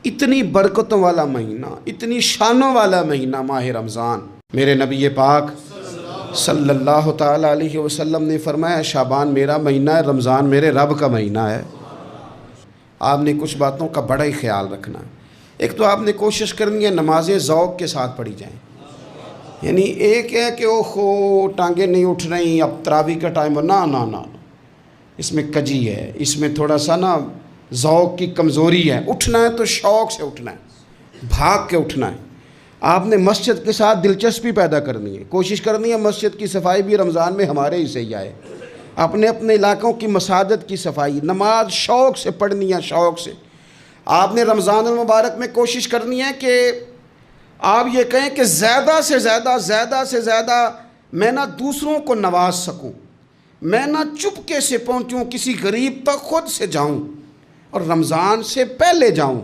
اتنی برکتوں والا مہینہ، اتنی شانوں والا مہینہ ماہ رمضان۔ میرے نبی پاک صلی اللہ تعالیٰ علیہ وسلم نے فرمایا شعبان میرا مہینہ ہے، رمضان میرے رب کا مہینہ ہے۔ آپ نے کچھ باتوں کا بڑا ہی خیال رکھنا ہے۔ ایک تو آپ نے کوشش کرنی ہے نمازیں ذوق کے ساتھ پڑھی جائیں، یعنی ایک ہے کہ اوہ ٹانگیں نہیں اٹھ رہی، اب تراویح کا ٹائم نہ، اس میں کجی ہے، اس میں تھوڑا سا نا ذوق کی کمزوری ہے۔ اٹھنا ہے تو شوق سے اٹھنا ہے، بھاگ کے اٹھنا ہے۔ آپ نے مسجد کے ساتھ دلچسپی پیدا کرنی ہے، کوشش کرنی ہے مسجد کی صفائی بھی رمضان میں ہمارے ہی سے ہی آئے، اپنے اپنے علاقوں کی مساجد کی صفائی، نماز شوق سے پڑھنی ہے، شوق سے۔ آپ نے رمضان المبارک میں کوشش کرنی ہے کہ آپ یہ کہیں کہ زیادہ سے زیادہ میں نہ دوسروں کو نواز سکوں، میں نہ چپکے سے پہنچوں کسی غریب تک، خود سے جاؤں اور رمضان سے پہلے جاؤں۔